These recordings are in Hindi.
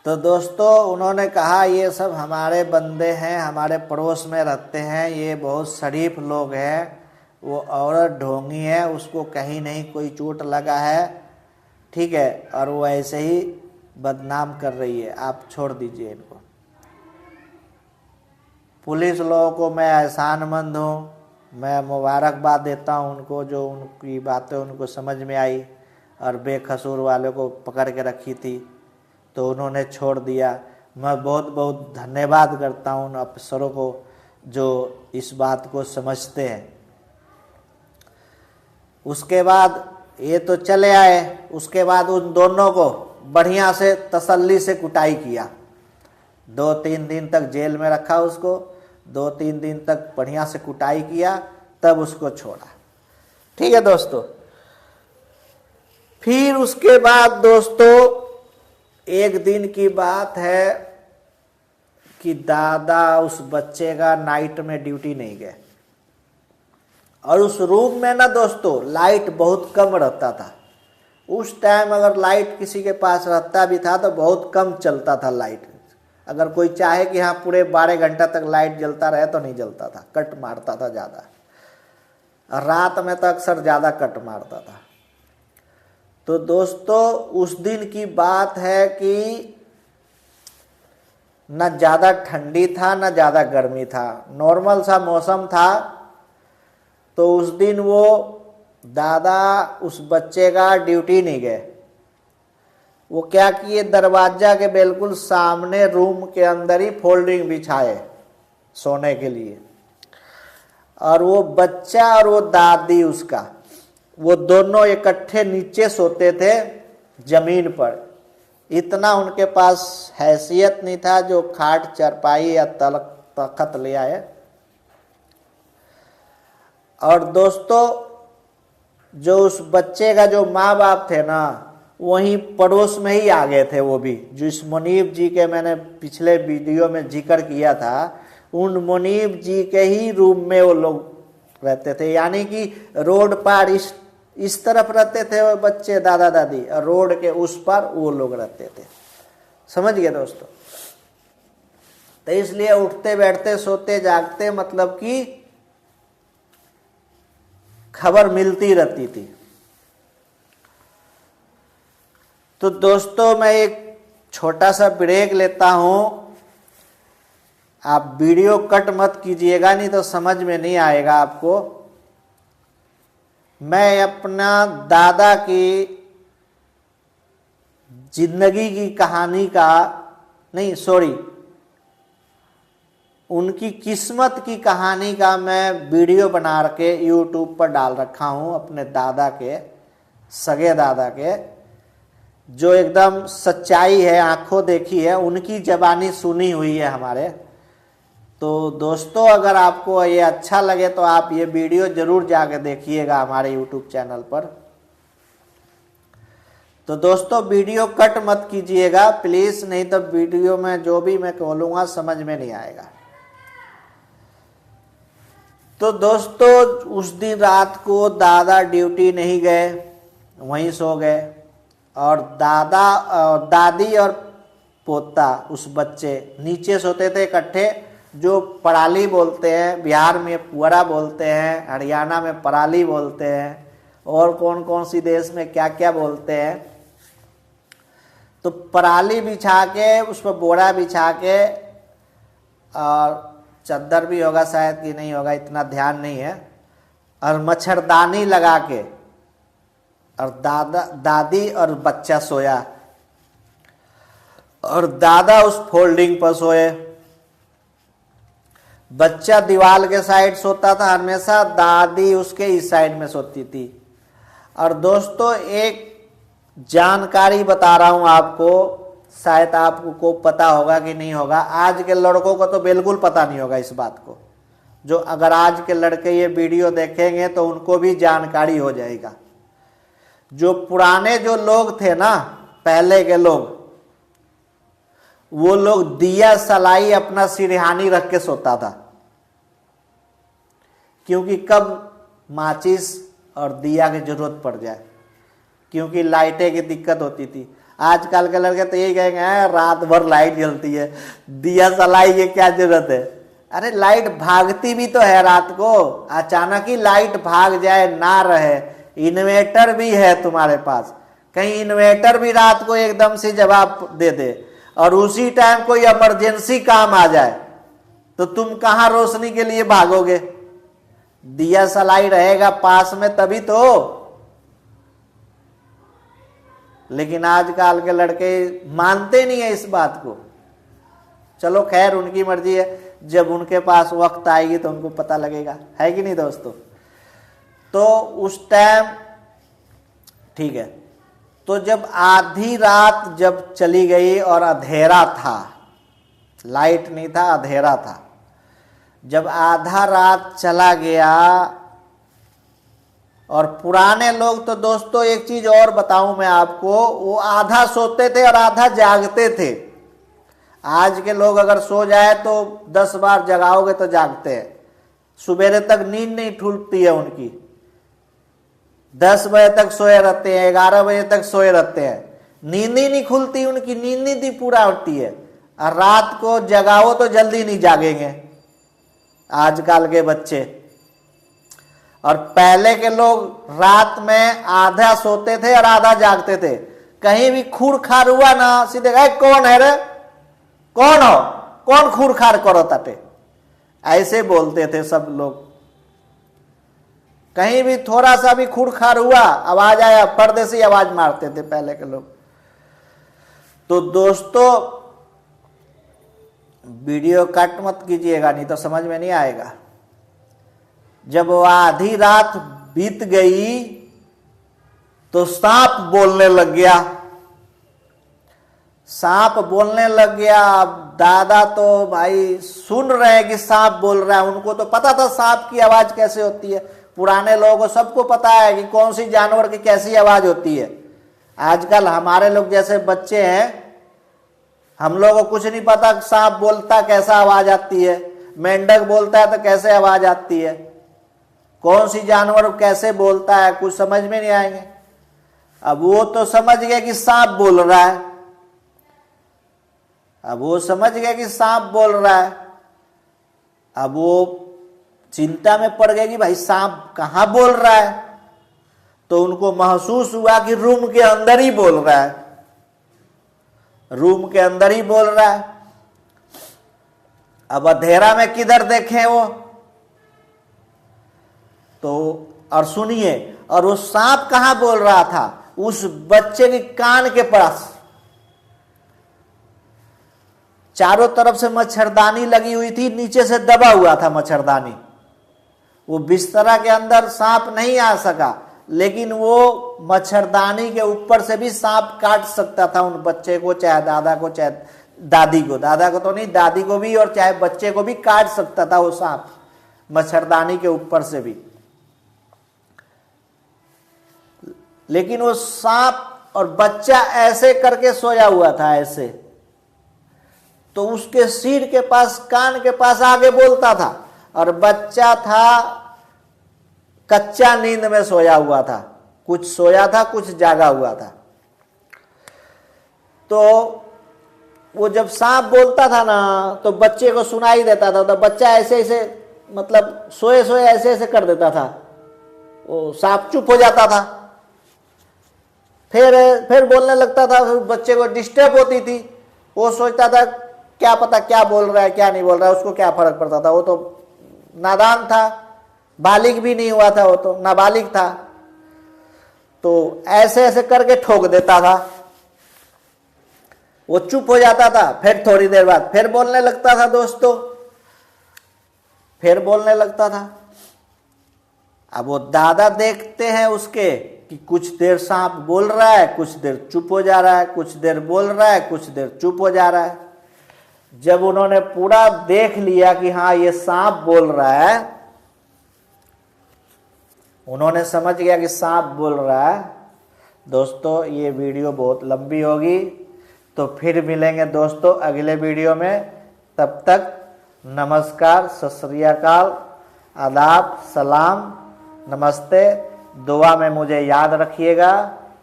तो दोस्तों उन्होंने कहा ये सब हमारे बंदे हैं, हमारे पड़ोस में रहते हैं, ये बहुत शरीफ लोग हैं, वो औरत ढोंगी है, उसको कहीं नहीं कोई चोट लगा है, ठीक है, और वो ऐसे ही बदनाम कर रही है, आप छोड़ दीजिए इनको। पुलिस लोगों को मैं एहसानमंद हूँ, मैं मुबारकबाद देता हूँ उनको, जो उनकी बातें उनको समझ में आई और बेकसूर वालों को पकड़ के रखी थी तो उन्होंने छोड़ दिया। मैं बहुत बहुत धन्यवाद करता हूँ उन अफसरों को जो इस बात को समझते हैं। उसके बाद ये तो चले आए, उसके बाद उन दोनों को बढ़िया से तसल्ली से कुटाई किया। 2-3 दिन तक जेल में रखा उसको, 2-3 दिन तक बढ़िया से कुटाई किया, तब उसको छोड़ा। ठीक है दोस्तों। फिर उसके बाद दोस्तों एक दिन की बात है कि दादा उस बच्चे का नाइट में ड्यूटी नहीं गए और उस रूम में ना दोस्तों लाइट बहुत कम रहता था। उस टाइम अगर लाइट किसी के पास रहता भी था तो बहुत कम चलता था लाइट। अगर कोई चाहे कि हाँ पूरे 12 घंटा तक लाइट जलता रहे तो नहीं जलता था, कट मारता था ज़्यादा। रात में तो अक्सर ज़्यादा कट मारता था। तो दोस्तों उस दिन की बात है कि न ज़्यादा ठंडी था न ज़्यादा गर्मी था, नॉर्मल सा मौसम था। तो उस दिन वो दादा उस बच्चे का ड्यूटी नहीं गए। वो क्या किए, दरवाजा के बिल्कुल सामने रूम के अंदर ही फोल्डिंग बिछाए सोने के लिए, और वो बच्चा और वो दादी उसका, वो दोनों इकट्ठे नीचे सोते थे जमीन पर। इतना उनके पास हैसियत नहीं था जो खाट चारपाई या तख्त ले आए। और दोस्तों जो उस बच्चे का जो माँ बाप थे ना, वहीं पड़ोस में ही आ गए थे वो भी, जिस मुनीब जी के मैंने पिछले वीडियो में जिक्र किया था, उन मुनीब जी के ही रूम में वो लोग रहते थे। यानी कि रोड पार इस तरफ रहते थे वो बच्चे दादा दादी, और रोड के उस पार वो लोग रहते थे। समझ गए दोस्तों। तो इसलिए उठते बैठते सोते जागते मतलब कि खबर मिलती रहती थी। तो दोस्तों मैं एक छोटा सा ब्रेक लेता हूं। आप वीडियो कट मत कीजिएगा, नहीं तो समझ में नहीं आएगा आपको। मैं अपना दादा की जिंदगी की कहानी का नहीं, सॉरी, उनकी किस्मत की कहानी का मैं वीडियो बना के यूट्यूब पर डाल रखा हूं, अपने दादा के, सगे दादा के, जो एकदम सच्चाई है, आंखों देखी है, उनकी जबानी सुनी हुई है हमारे। तो दोस्तों अगर आपको ये अच्छा लगे तो आप ये वीडियो जरूर जाके देखिएगा हमारे यूट्यूब चैनल पर। तो दोस्तों वीडियो कट मत कीजिएगा प्लीज, नहीं तो वीडियो में जो भी मैं बोलूँगा समझ में नहीं आएगा। तो दोस्तों उस दिन रात को दादा ड्यूटी नहीं गए, वहीं सो गए, और दादा और दादी और पोता उस बच्चे नीचे सोते थे इकट्ठे, जो पराली बोलते हैं, बिहार में पुअरा बोलते हैं, हरियाणा में पराली बोलते हैं, और कौन कौन सी देश में क्या क्या बोलते हैं। तो पराली बिछा के, उस पर बोरा बिछा के, और चद्दर भी होगा शायद कि नहीं होगा, इतना ध्यान नहीं है, और मच्छरदानी लगा के, और दादा दादी और बच्चा सोया, और दादा उस फोल्डिंग पर सोए। बच्चा दीवार के साइड सोता था हमेशा, दादी उसके इस साइड में सोती थी। और दोस्तों एक जानकारी बता रहा हूं आपको, शायद आपको पता होगा कि नहीं होगा, आज के लड़कों को तो बिल्कुल पता नहीं होगा इस बात को। जो अगर आज के लड़के ये वीडियो देखेंगे तो उनको भी जानकारी हो जाएगा। जो पुराने जो लोग थे ना, पहले के लोग, वो लोग दिया सलाई अपना सिरहानी रख के सोता था, क्योंकि कब माचिस और दिया की जरूरत पड़ जाए, क्योंकि लाइटें की दिक्कत होती थी। आजकल के लड़के तो यही कहेंगे रात भर लाइट जलती है, दिया सलाई की क्या जरूरत है। अरे लाइट भागती भी तो है रात को, अचानक ही लाइट भाग जाए ना रहे, इन्वेटर भी है तुम्हारे पास, कहीं इन्वेटर भी रात को एकदम से जवाब दे दे और उसी टाइम कोई इमरजेंसी काम आ जाए तो तुम कहां रोशनी के लिए भागोगे। दिया सलाई रहेगा पास में तभी तो। लेकिन आजकल के लड़के मानते नहीं है इस बात को। चलो खैर उनकी मर्जी है, जब उनके पास वक्त आएगी तो उनको पता लगेगा, है कि नहीं दोस्तों। तो उस टाइम ठीक है, तो जब आधी रात जब चली गई और अंधेरा था, लाइट नहीं था अंधेरा था, जब आधा रात चला गया और पुराने लोग तो दोस्तों एक चीज और बताऊं मैं आपको, वो आधा सोते थे और आधा जागते थे। आज के लोग अगर सो जाए तो 10 बार जगाओगे तो जागते हैं, सुबेरे तक नींद नहीं खुलती है उनकी, 10 बजे तक सोए रहते हैं, 11 बजे तक सोए रहते हैं, नींद ही नहीं खुलती उनकी, नींद नहीं पूरा होती है। और रात को जगाओ तो जल्दी नहीं जागेंगे आजकल के बच्चे। और पहले के लोग रात में आधा सोते थे और आधा जागते थे, कहीं भी खूर खार हुआ ना सीधे कौन है रे, कौन हो, कौन खूर खार करो ताटे, ऐसे बोलते थे सब लोग। कहीं भी थोड़ा सा भी खूर खार हुआ आवाज आया पर्दे से आवाज मारते थे पहले के लोग। तो दोस्तों वीडियो कट मत कीजिएगा नहीं तो समझ में नहीं आएगा। जब वो आधी रात बीत गई तो सांप बोलने लग गया, सांप बोलने लग गया। अब दादा तो भाई सुन रहे हैं कि सांप बोल रहा है, उनको तो पता था सांप की आवाज कैसे होती है, पुराने लोगों को सबको पता है कि कौन सी जानवर की कैसी आवाज होती है। आजकल हमारे लोग जैसे बच्चे हैं, हम लोगों को कुछ नहीं पता सांप बोलता कैसा आवाज आती है, मेंढक बोलता है तो कैसे आवाज आती है, कौन सी जानवर कैसे बोलता है, कुछ समझ में नहीं आएंगे। अब वो तो समझ गए कि सांप बोल रहा है, अब वो समझ गए कि सांप बोल रहा है, अब वो चिंता में पड़ गए कि भाई सांप कहां बोल रहा है। तो उनको महसूस हुआ कि रूम के अंदर ही बोल रहा है, रूम के अंदर ही बोल रहा है। अब अंधेरा में किधर देखें वो, तो और सुनिए, और वो सांप कहां बोल रहा था, उस बच्चे के कान के पास। चारों तरफ से मच्छरदानी लगी हुई थी, नीचे से दबा हुआ था मच्छरदानी, वो बिस्तरा के अंदर सांप नहीं आ सका, लेकिन वो मच्छरदानी के ऊपर से भी सांप काट सकता था उन बच्चे को, चाहे दादा को चाहे दादी को, दादा को तो नहीं दादी को भी, और चाहे बच्चे को भी काट सकता था वो सांप मच्छरदानी के ऊपर से भी। लेकिन वो सांप और बच्चा ऐसे करके सोया हुआ था ऐसे, तो उसके सिर के पास कान के पास आगे बोलता था, और बच्चा था कच्चा नींद में सोया हुआ था, कुछ सोया था कुछ जागा हुआ था। तो वो जब सांप बोलता था ना तो बच्चे को सुनाई देता था, तो बच्चा ऐसे ऐसे मतलब सोए सोए ऐसे ऐसे कर देता था, वो सांप चुप हो जाता था, फिर बोलने लगता था। फिर बच्चे को डिस्टर्ब होती थी, वो सोचता था क्या पता क्या बोल रहा है क्या नहीं बोल रहा है, उसको क्या फर्क पड़ता था, वो तो नादान था, बालिग भी नहीं हुआ था, वो तो नाबालिग था। तो ऐसे ऐसे करके ठोक देता था, वो चुप हो जाता था, फिर थोड़ी देर बाद फिर बोलने लगता था दोस्तों, फिर बोलने लगता था। अब वो दादा देखते हैं उसके कि कुछ देर सांप बोल रहा है, कुछ देर चुप हो जा रहा है, कुछ देर बोल रहा है, कुछ देर चुप हो जा रहा है। जब उन्होंने पूरा देख लिया कि हाँ ये सांप बोल रहा है, उन्होंने समझ गया कि सांप बोल रहा है। दोस्तों ये वीडियो बहुत लंबी होगी, तो फिर मिलेंगे दोस्तों अगले वीडियो में। तब तक नमस्कार, सत श्री अकाल, आदाब, सलाम, नमस्ते। दुआ में मुझे याद रखिएगा।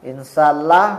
इंशाअल्लाह